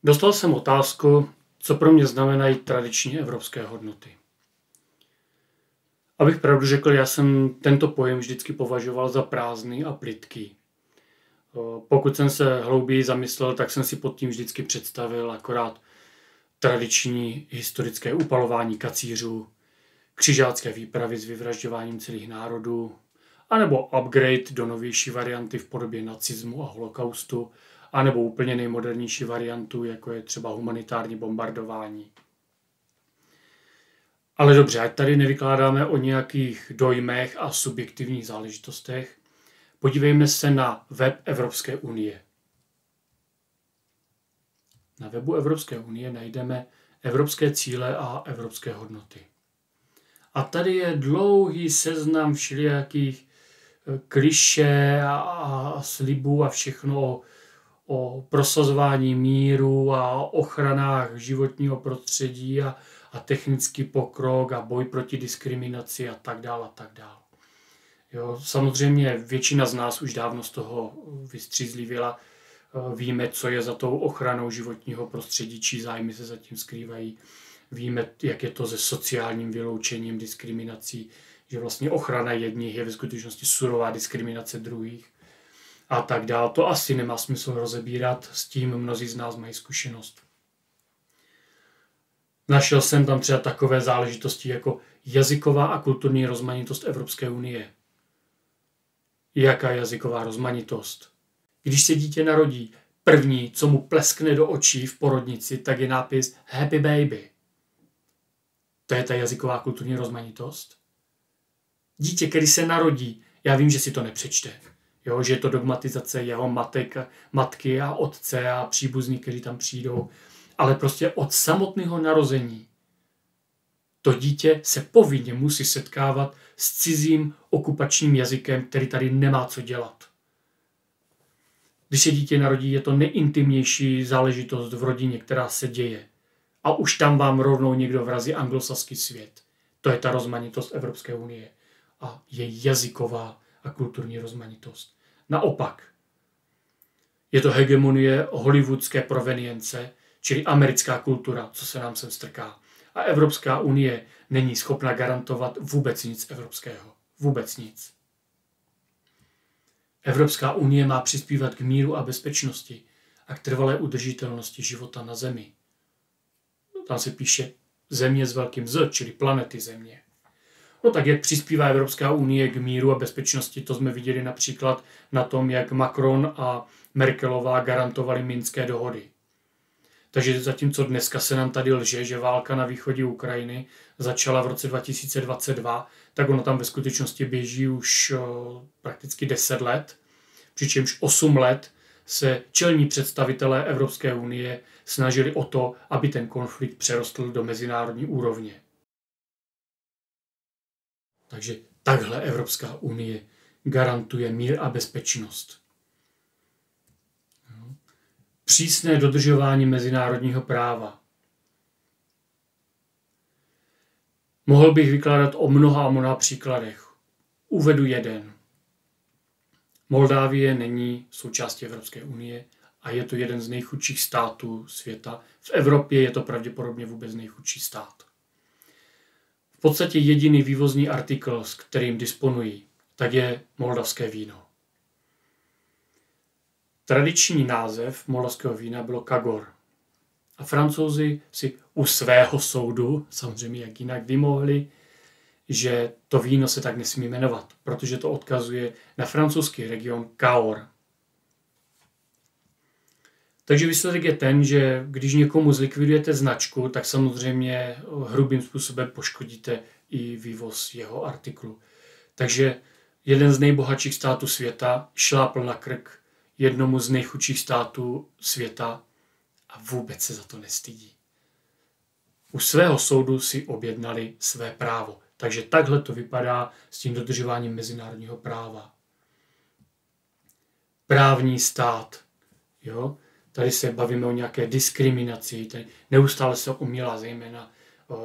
Dostal jsem otázku, co pro mě znamenají tradiční evropské hodnoty. Abych pravdu řekl, já jsem tento pojem vždycky považoval za prázdný a plytký. Pokud jsem se hlouběji zamyslel, tak jsem si pod tím vždycky představil akorát tradiční historické upalování kacířů, křižácké výpravy s vyvražďováním celých národů, anebo upgrade do novější varianty v podobě nacismu a holokaustu, anebo úplně nejmodernější variantu, jako je třeba humanitární bombardování. Ale dobře, ať tady nevykládáme o nějakých dojmech a subjektivních záležitostech, podívejme se na web Evropské unie. Na webu Evropské unie najdeme evropské cíle a evropské hodnoty. A tady je dlouhý seznam všelijakých klišé a slibů a všechno o prosazování míru a ochranách životního prostředí a technický pokrok a boj proti diskriminaci a tak dále a tak dále. Jo, samozřejmě většina z nás už dávno z toho vystřízlivěla. Víme, co je za tou ochranou životního prostředí, čí zájmy se zatím skrývají. Víme, jak je to se sociálním vyloučením, diskriminací, že vlastně ochrana jedních je ve skutečnosti surová diskriminace druhých a tak dále. To asi nemá smysl rozebírat, s tím mnozí z nás mají zkušenost. Našel jsem tam třeba takové záležitosti jako jazyková a kulturní rozmanitost Evropské unie. Jaká jazyková rozmanitost? Když se dítě narodí, první, co mu pleskne do očí v porodnici, tak je nápis Happy Baby. To je ta jazyková kulturní rozmanitost. Dítě, který se narodí, já vím, že si to nepřečte. Jo, že je to dogmatizace jeho matky a otce a příbuzní, kteří tam přijdou. Ale prostě od samotného narození to dítě se povinně musí setkávat s cizím okupačním jazykem, který tady nemá co dělat. Když se dítě narodí, je to nejintimnější záležitost v rodině, která se děje. A už tam vám rovnou někdo vrazí anglosaský svět. To je ta rozmanitost Evropské unie. A je jazyková a kulturní rozmanitost. Naopak, je to hegemonie hollywoodské provenience, čili americká kultura, co se nám sem strká. A Evropská unie není schopna garantovat vůbec nic evropského. Vůbec nic. Evropská unie má přispívat k míru a bezpečnosti a k trvalé udržitelnosti života na Zemi. Tam se píše země s velkým Z, čili planety Země. No tak jak přispívá Evropská unie k míru a bezpečnosti, to jsme viděli například na tom, jak Macron a Merkelová garantovali minské dohody. Takže zatímco dneska se nám tady lže, že válka na východě Ukrajiny začala v roce 2022, tak ono tam ve skutečnosti běží už prakticky 10 let, přičemž 8 let se čelní představitelé Evropské unie snažili o to, aby ten konflikt přerostl do mezinárodní úrovně. Takže takhle Evropská unie garantuje mír a bezpečnost. Přísné dodržování mezinárodního práva. Mohl bych vykládat o mnoha a mnoha příkladech. Uvedu jeden. Moldávie není součástí Evropské unie a je to jeden z nejchudších států světa. V Evropě je to pravděpodobně vůbec nejchudší stát. V podstatě jediný vývozní artikl, s kterým disponují, tak je moldavské víno. Tradiční název moldavského vína bylo Kagor. A Francouzi si u svého soudu, samozřejmě jak jinak, vymohli, že to víno se tak nesmí jmenovat, protože to odkazuje na francouzský region Cahors. Takže výsledek je ten, že když někomu zlikvidujete značku, tak samozřejmě hrubým způsobem poškodíte i vývoz jeho artiklu. Takže jeden z nejbohatších států světa šlápl na krk jednomu z nejchudších států světa a vůbec se za to nestydí. U svého soudu si objednali své právo. Takže takhle to vypadá s tím dodržováním mezinárodního práva. Právní stát. Jo? Tady se bavíme o nějaké diskriminaci. Tady neustále se uměla zejména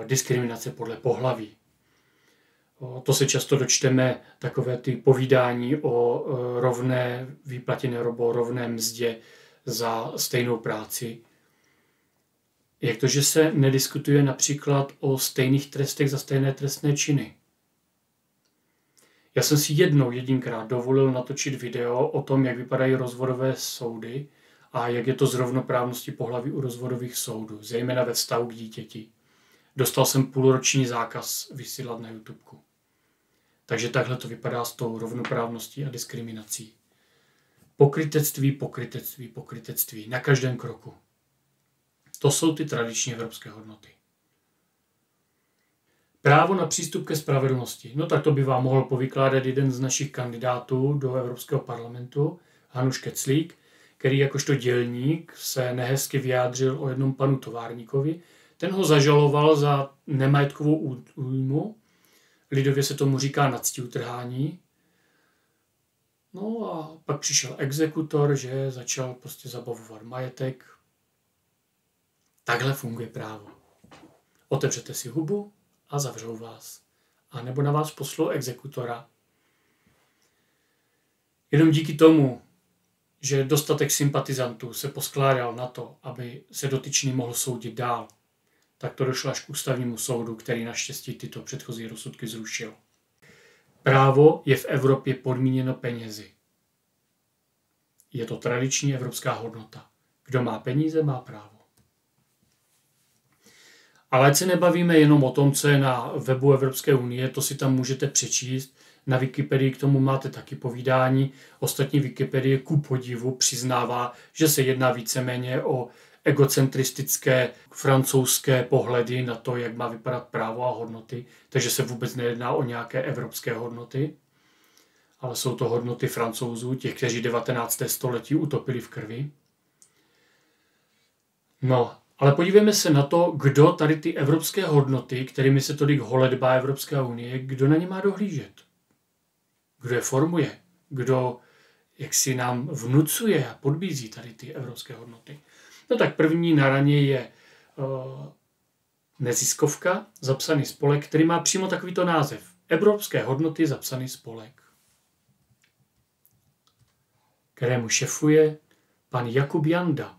diskriminace podle pohlaví. To se často dočteme, takové ty povídání o rovné výplatě nebo rovné mzdě za stejnou práci. Jak to, že se nediskutuje například o stejných trestech za stejné trestné činy? Já jsem si jedinkrát dovolil natočit video o tom, jak vypadají rozvodové soudy a jak je to z rovnoprávnosti pohlaví u rozvodových soudů, zejména ve vztahu k dítěti. Dostal jsem půlroční zákaz vysílat na YouTube. Takže takhle to vypadá s tou rovnoprávností a diskriminací. Pokrytectví, pokrytectví, pokrytectví na každém kroku. To jsou ty tradiční evropské hodnoty. Právo na přístup ke spravedlnosti. No tak to by vám mohl povykládat jeden z našich kandidátů do Evropského parlamentu, Hanuš Keclík, který jakožto dělník se nehezky vyjádřil o jednom panu továrníkovi. Ten ho zažaloval za nemajetkovou újmu. Lidově se tomu říká nadstiutrhání. No a pak přišel exekutor, že začal prostě zabavovat majetek. Takhle funguje právo. Otevřete si hubu a zavřou vás. A nebo na vás poslou exekutora. Jenom díky tomu, že dostatek sympatizantů se poskládal na to, aby se dotyčný mohl soudit dál, tak to došlo až k ústavnímu soudu, který naštěstí tyto předchozí rozsudky zrušil. Právo je v Evropě podmíněno penězi. Je to tradiční evropská hodnota. Kdo má peníze, má právo. Ale ať se nebavíme jenom o tom, co je na webu Evropské unie, to si tam můžete přečíst. Na Wikipedii k tomu máte taky povídání. Ostatní Wikipedie ku podivu přiznává, že se jedná víceméně o egocentristické francouzské pohledy na to, jak má vypadat právo a hodnoty. Takže se vůbec nejedná o nějaké evropské hodnoty, ale jsou to hodnoty Francouzů, těch, kteří 19. století utopili v krvi. No, ale podívejme se na to, kdo tady ty evropské hodnoty, kterými se tolik holedbá Evropská unie, kdo na ně má dohlížet. Kdo je formuje, kdo jak si nám vnucuje a podbízí tady ty evropské hodnoty. No tak první na raně je neziskovka, zapsaný spolek, který má přímo takovýto název. Evropské hodnoty, zapsaný spolek, kterému šefuje pan Jakub Janda.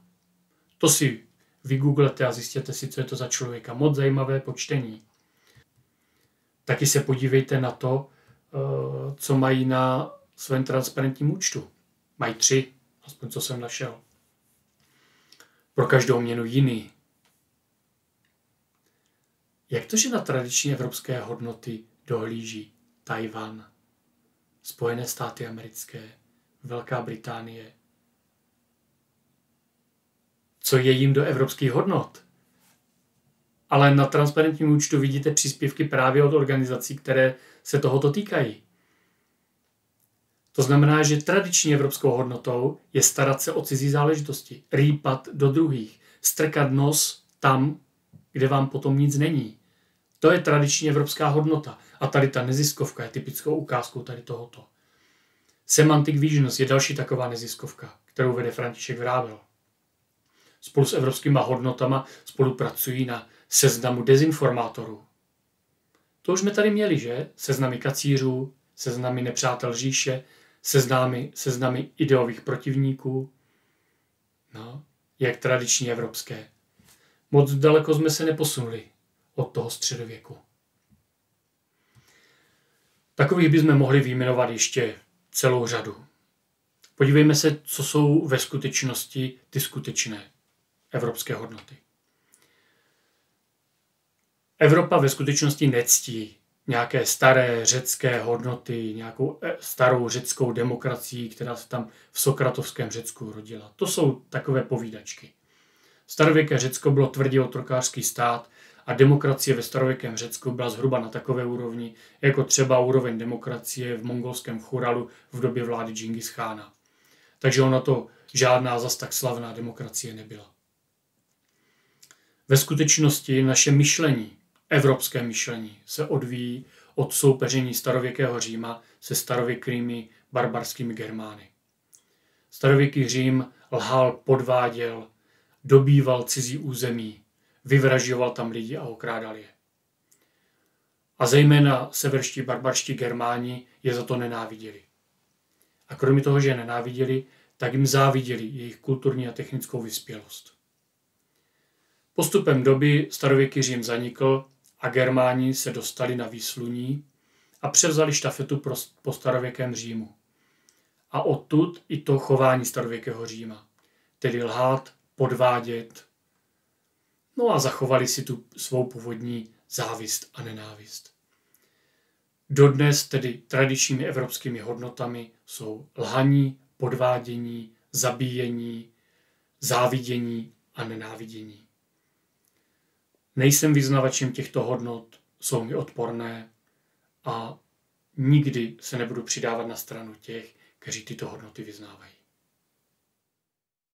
To si vygooglete a zjistěte si, co je to za člověka. Moc zajímavé počtení. Taky se podívejte na to, co mají na svém transparentním účtu. Mají 3, aspoň co jsem našel. Pro každou měnu jiný. Jak to, že na tradiční evropské hodnoty dohlíží Tajvan, Spojené státy americké, Velká Británie? Co je jim do evropských hodnot? Ale na transparentním účtu vidíte příspěvky právě od organizací, které se tohoto týkají. To znamená, že tradiční evropskou hodnotou je starat se o cizí záležitosti, rýpat do druhých, strkat nos tam, kde vám potom nic není. To je tradiční evropská hodnota. A tady ta neziskovka je typickou ukázkou tady tohoto. Semantic Visions je další taková neziskovka, kterou vede František Vrábel. Spolu s evropskýma hodnotama spolupracují na seznamu dezinformátorů. To už jsme tady měli, že? Seznamy kacířů, seznamy nepřátel říše, seznamy ideových protivníků. No, jak tradiční evropské. Moc daleko jsme se neposunuli od toho středověku. Takových bychom mohli vyjmenovat ještě celou řadu. Podívejme se, co jsou ve skutečnosti ty skutečné evropské hodnoty. Evropa ve skutečnosti nectí nějaké staré řecké hodnoty, nějakou starou řeckou demokracii, která se tam v sokratovském Řecku rodila. To jsou takové povídačky. Starověké Řecko bylo tvrdě otrokářský stát a demokracie ve starověkém Řecku byla zhruba na takové úrovni, jako třeba úroveň demokracie v mongolském Churalu v době vlády Džingis Chána. Takže ona to žádná zas tak slavná demokracie nebyla. Ve skutečnosti naše myšlení, evropské myšlení, se odvíjí od soupeření starověkého Říma se starověkými barbarskými Germány. Starověký Řím lhal, podváděl, dobýval cizí území, vyvražďoval tam lidi a okrádal je. A zejména severští barbarští Germáni je za to nenáviděli. A kromě toho, že je nenáviděli, tak jim záviděli jejich kulturní a technickou vyspělost. Postupem doby starověký Řím zanikl a Germáni se dostali na výsluní a převzali štafetu po starověkém Římu. A odtud i to chování starověkého Říma, tedy lhát, podvádět, no a zachovali si tu svou původní závist a nenávist. Dodnes tedy tradičními evropskými hodnotami jsou lhaní, podvádění, zabíjení, závidění a nenávidění. Nejsem vyznavačem těchto hodnot, jsou mi odporné a nikdy se nebudu přidávat na stranu těch, kteří tyto hodnoty vyznávají.